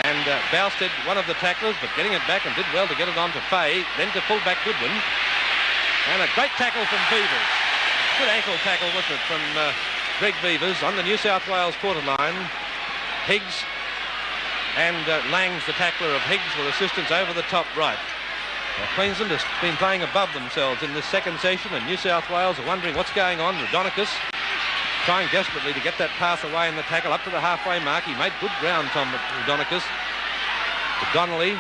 And Bousted, one of the tacklers, but getting it back and did well to get it on to Fay, then to full-back Goodwin. And a great tackle from Beavers. Good ankle tackle, wasn't it, from Greg Beavers on the New South Wales quarter line. Higgs and Lang's the tackler of Higgs with assistance over the top right. Queensland has been playing above themselves in this second session, and New South Wales are wondering what's going on. Raudonikis trying desperately to get that pass away in the tackle up to the halfway mark. He made good ground, Tom Raudonikis. Donnelly,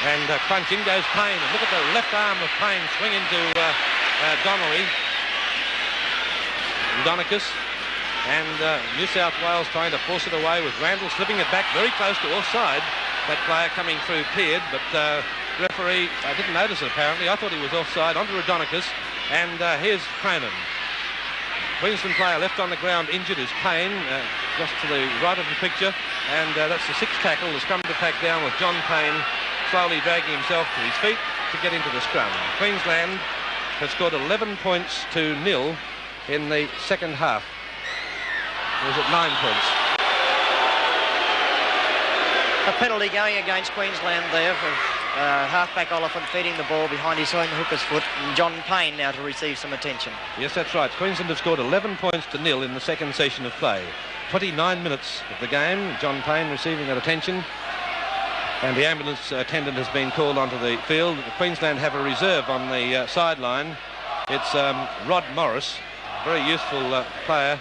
and crunch, in goes Payne, and look at the left arm of Payne swing into Donnelly. Raudonikis, and New South Wales trying to force it away with Randall slipping it back very close to offside. That player coming through Peard, but referee didn't notice it apparently. I thought he was offside. Onto Raudonikis, and here's Cronin. Queensland player left on the ground injured is Payne, just to the right of the picture, and that's the sixth tackle. The scrum to pack down with John Payne slowly dragging himself to his feet to get into the scrum. Queensland has scored 11 points to 0 in the second half. Or was it 9 points? A penalty going against Queensland there for halfback Oliphant feeding the ball behind his own hooker's foot, and John Payne now to receive some attention. Yes, that's right. Queensland have scored 11 points to 0 in the second session of play. 29 minutes of the game. John Payne receiving that attention, and the ambulance attendant has been called onto the field. Queensland have a reserve on the sideline. It's Rod Morris, a very useful player,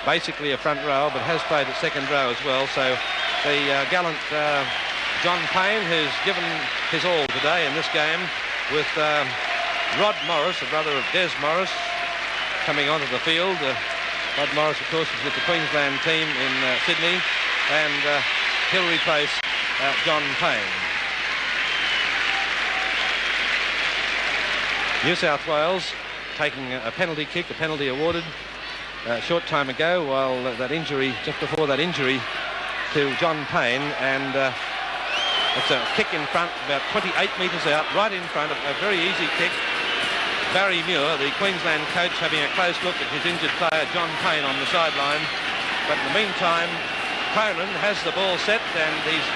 basically a front row, but has played at second row as well. So the gallant John Payne, who's given his all today in this game, with Rod Morris, the brother of Des Morris, coming onto the field. Rod Morris, of course, is with the Queensland team in Sydney, and he'll replace John Payne. New South Wales taking a penalty kick, a penalty awarded a short time ago, while that injury, just before that injury to John Payne, and it's a kick in front, about 28 metres out, right in front, a very easy kick. Barry Muir, the Queensland coach, having a close look at his injured player John Payne on the sideline. But in the meantime, Cronin has the ball set, and he's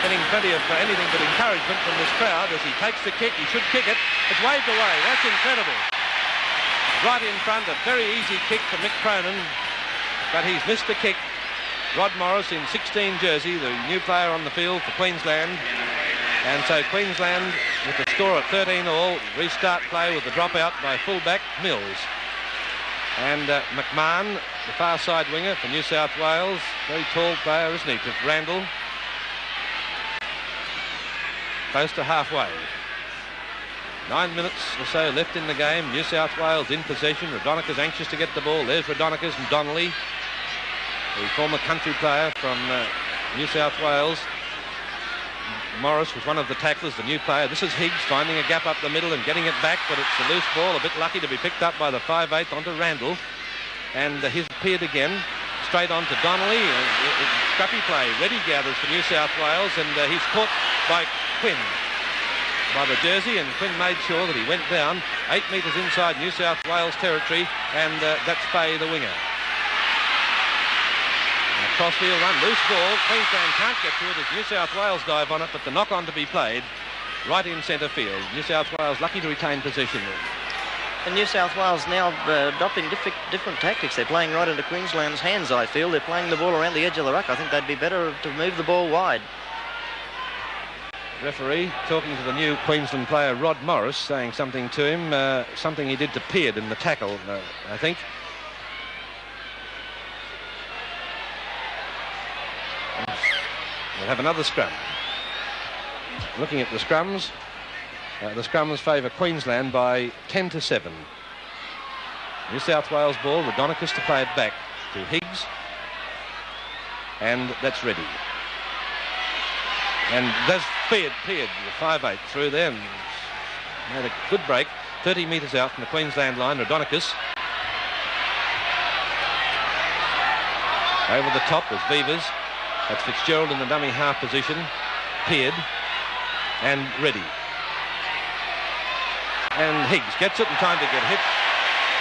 getting plenty of anything but encouragement from this crowd as he takes the kick. He should kick it. It's waved away. That's incredible. Right in front, a very easy kick for Mick Cronin, but he's missed the kick. Rod Morris in 16 jersey, the new player on the field for Queensland. And so Queensland, with the score at 13 all, restart play with the dropout by fullback Mills. And McMahon, the far side winger for New South Wales. Very tall player, isn't he, to Randall. Close to halfway. 9 minutes or so left in the game. New South Wales in possession. Raudonikis anxious to get the ball. There's Raudonikis and Donnelly, the former country player from New South Wales. Morris was one of the tacklers, the new player. This is Higgs finding a gap up the middle and getting it back, but it's a loose ball, a bit lucky to be picked up by the 5'8" onto Randall. And he's appeared again, straight on to Donnelly. Scrappy play. Reddy gathers for New South Wales, and he's caught by Quinn, by the jersey, and Quinn made sure that he went down 8 metres inside New South Wales territory, and that's Fay, the winger. Crossfield run, loose ball. Queensland can't get to it as New South Wales dive on it, but the knock-on to be played right in centre field. New South Wales lucky to retain possession. And New South Wales now adopting different tactics. They're playing right into Queensland's hands, I feel. They're playing the ball around the edge of the ruck. I think they'd be better to move the ball wide. Referee talking to the new Queensland player Rod Morris, saying something to him, something he did to Peard in the tackle, I think. We'll have another scrum. Looking at the scrums favour Queensland by 10-7. New South Wales ball, Raudonikis to play it back to Higgs, and that's ready. And there's Peard, the 5'8", through there, and made a good break, 30 metres out from the Queensland line. Raudonikis over the top is Vivers. That's Fitzgerald in the dummy half position. Peard and Reddy. And Higgs gets it in time to get hit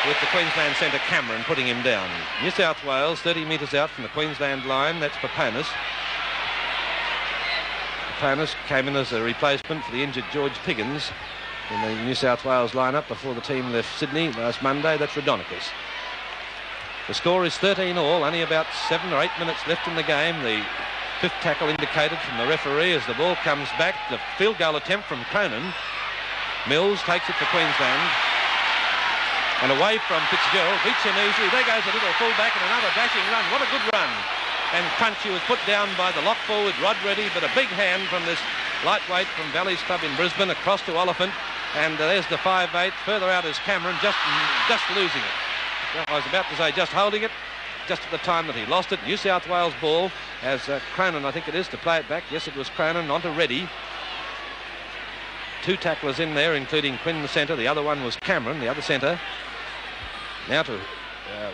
with the Queensland centre Cameron putting him down. New South Wales 30 metres out from the Queensland line. That's Paponis. Paponis came in as a replacement for the injured George Piggins in the New South Wales lineup before the team left Sydney last Monday. That's Raudonikis. The score is 13-all, only about 7 or 8 minutes left in the game. The fifth tackle indicated from the referee as the ball comes back. The field goal attempt from Cronin. Mills takes it for Queensland. And away from Fitzgerald, beats him easily. There goes a little fullback and another dashing run. What a good run. And Crunchy was put down by the lock forward, Rod Reddy, but a big hand from this lightweight from Valley's Club in Brisbane across to Oliphant. And there's the 5'8". Further out is Cameron, just losing it. I was about to say just holding it, just at the time that he lost it. New South Wales ball as Cronin, I think it is, to play it back. Yes, it was Cronin onto Reddy. 2 tacklers in there, including Quinn, the centre. The other one was Cameron, the other centre. Now to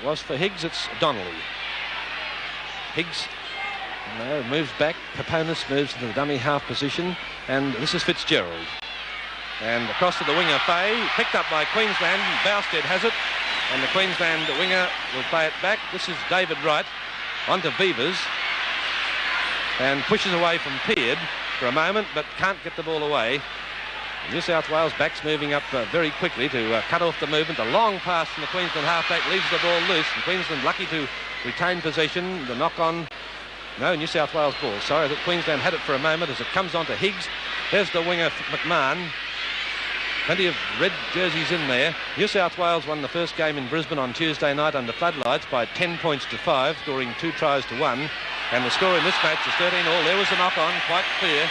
was for Higgs, it's Donnelly. Higgs moves back. Paponis moves into the dummy half position, and this is Fitzgerald. And across to the winger, Fay, picked up by Queensland. Bousted has it. And the Queensland winger will play it back. This is David Wright onto Vivers and pushes away from Peard for a moment, but can't get the ball away. New South Wales backs moving up very quickly to cut off the movement. A long pass from the Queensland halfback leaves the ball loose, and Queensland lucky to retain possession. The knock-on, no, New South Wales ball. Sorry, that Queensland had it for a moment as it comes on to Higgs. There's the winger, McMahon. Plenty of red jerseys in there. New South Wales won the first game in Brisbane on Tuesday night under floodlights by 10-5, scoring 2 tries to 1. And the score in this match is 13-all. There was the knock-on, quite clear.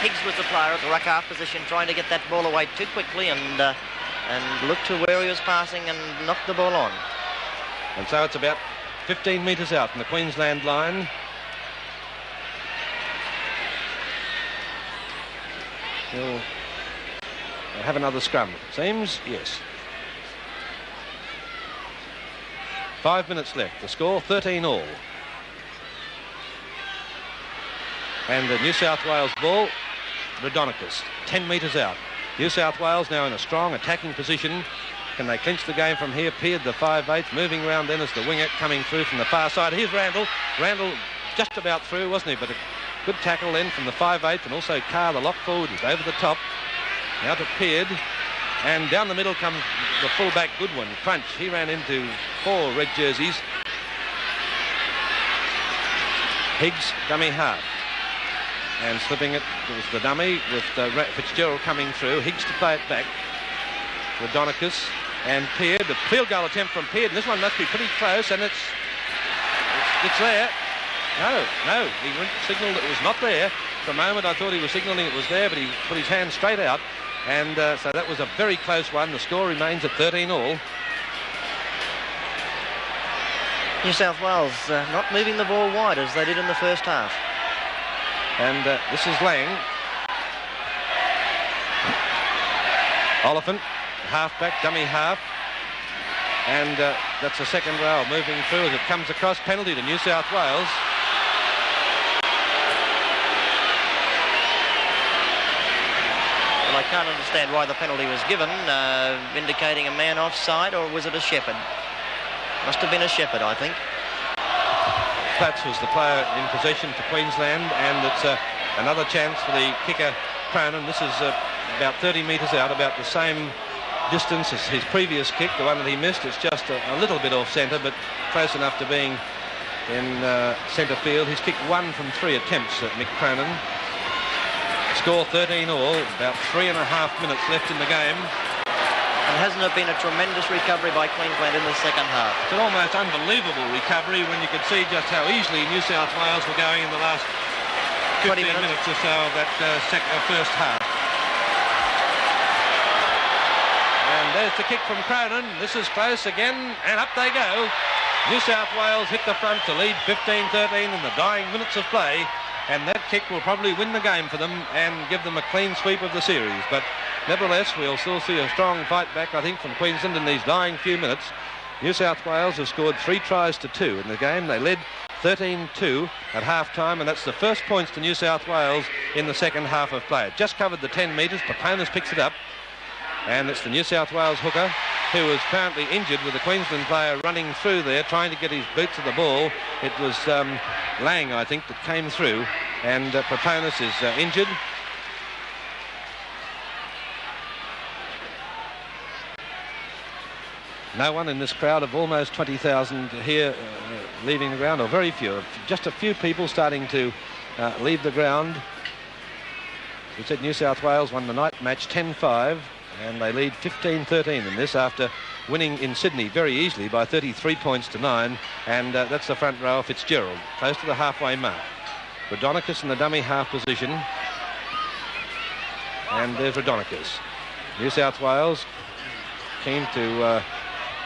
Higgs was the player at the ruck half position, trying to get that ball away too quickly and look to where he was passing and knock the ball on. And so it's about 15 metres out from the Queensland line. We'll have another scrum, it seems. Yes. 5 minutes left. The score, 13-all. And the New South Wales ball, Raudonikis, 10 metres out. New South Wales now in a strong attacking position. Can they clinch the game from here? Peard, the 5'8", moving around then as the winger coming through from the far side. Here's Randall. Randall just about through, wasn't he? But a good tackle then from the 5'8", and also Carr, the lock forward, is over the top. Now to Peard, and down the middle comes the fullback Goodwin. Crunch, he ran into 4 red jerseys. Higgs, dummy half. And slipping it was the dummy with Fitzgerald coming through. Higgs to play it back. Raudonikis And Peard, the field goal attempt from Peard, and this one must be pretty close, and it's there. No, he signalled it was not there. For a moment I thought he was signalling it was there, but he put his hand straight out, and so that was a very close one. The score remains at 13-all. New South Wales not moving the ball wide as they did in the first half. And this is Lang. Oliphant, half-back, dummy half. And that's the second row moving through as it comes across. Penalty to New South Wales. Well, I can't understand why the penalty was given, indicating a man offside, or was it a Shepherd? Must have been a Shepherd, I think. Platts was the player in possession for Queensland, and it's another chance for the kicker, Cronin. This is about 30 metres out, about the same distance as his previous kick, the one that he missed. It's just a little bit off centre, but close enough to being in centre field. He's kicked 1 from 3 attempts at Mick Cronin. Score 13-all, about 3.5 minutes left in the game. And hasn't it been a tremendous recovery by Queensland in the second half? It's an almost unbelievable recovery when you could see just how easily New South Wales were going in the last 15 minutes or so of that first half. And there's the kick from Cronin. This is close again, and up they go. New South Wales hit the front to lead 15-13 in the dying minutes of play, and that kick will probably win the game for them and give them a clean sweep of the series. But nevertheless, we'll still see a strong fight back, I think, from Queensland in these dying few minutes. New South Wales have scored 3 tries to 2 in the game. They led 13-2 at half-time, and that's the first points to New South Wales in the second half of play. It just covered the 10 metres. Paponis picks it up, and it's the New South Wales hooker who was apparently injured with the Queensland player running through there trying to get his boot to the ball. It was Lang, I think, that came through, and Paponis is injured. No one in this crowd of almost 20,000 here leaving the ground, or very few. Just a few people starting to leave the ground. We said New South Wales won the night match 10-5, and they lead 15-13 in this after winning in Sydney very easily by 33 points to 9, and that's the front row of Fitzgerald, close to the halfway mark. Raudonikis in the dummy half position, and there's Raudonikis. New South Wales keen to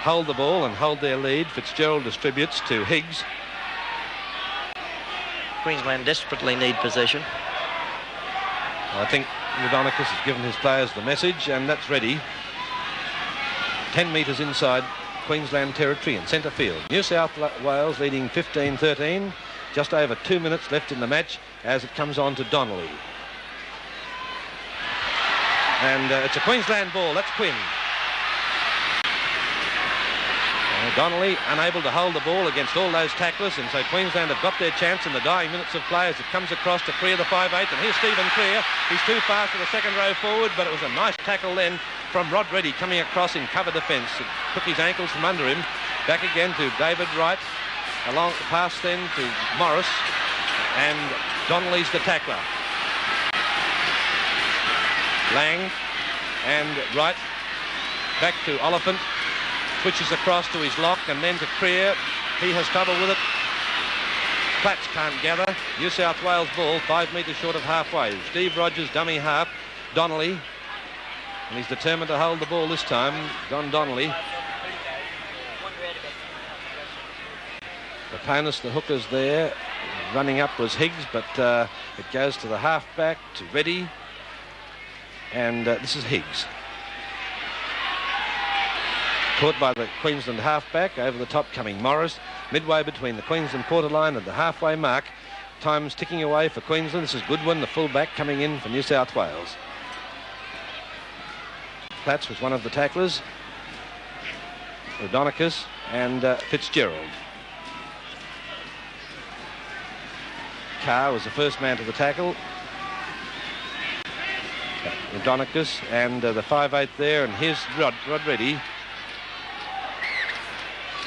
hold the ball and hold their lead. Fitzgerald distributes to Higgs. Queensland desperately need possession. I think Raudonikis has given his players the message, and that's ready. 10 metres inside Queensland territory in centre field. New South Wales leading 15-13. Just over 2 minutes left in the match as it comes on to Donnelly. And it's a Queensland ball. That's Quinn. Donnelly unable to hold the ball against all those tacklers, and so Queensland have got their chance in the dying minutes of play as it comes across to Creer, the 5'8", and here's Stephen Creer. He's too fast for the second row forward, but it was a nice tackle then from Rod Reddy coming across in cover defence. It took his ankles from under him. Back again to David Wright, along the pass then to Morris, and Donnelly's the tackler. Lang and Wright back to Oliphant. Switches across to his lock and then to Creer. He has trouble with it. Platts can't gather. New South Wales ball 5 metres short of halfway. Steve Rogers, dummy half. Donnelly. And he's determined to hold the ball this time. Don Donnelly. Paponis, the hooker's there. Running up was Higgs, but it goes to the halfback, to Reddy. And this is Higgs. Caught by the Queensland halfback. Over the top coming Morris. Midway between the Queensland quarter line and the halfway mark. Time's ticking away for Queensland. This is Goodwin, the fullback, coming in for New South Wales. Platts was one of the tacklers. Raudonikis and Fitzgerald. Carr was the first man to the tackle. Raudonikis and the 5'8" there, and here's Rod Reddy.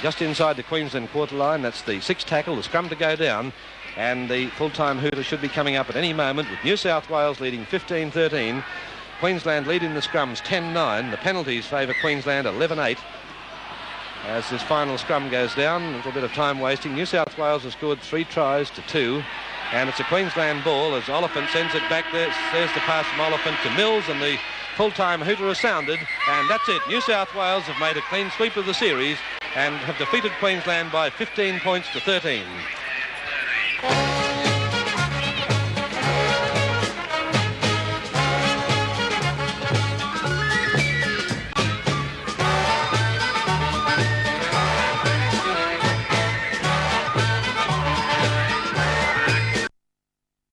Just inside the Queensland quarter line. That's the sixth tackle, the scrum to go down, and the full-time hooter should be coming up at any moment with New South Wales leading 15-13. Queensland lead in the scrums 10-9. The penalties favour Queensland 11-8. As this final scrum goes down, a little bit of time wasting. New South Wales has scored 3 tries to 2. And it's a Queensland ball as Oliphant sends it back there. There's the pass from Oliphant to Mills, and the full-time hooter is sounded. And that's it. New South Wales have made a clean sweep of the series and have defeated Queensland by 15 points to 13.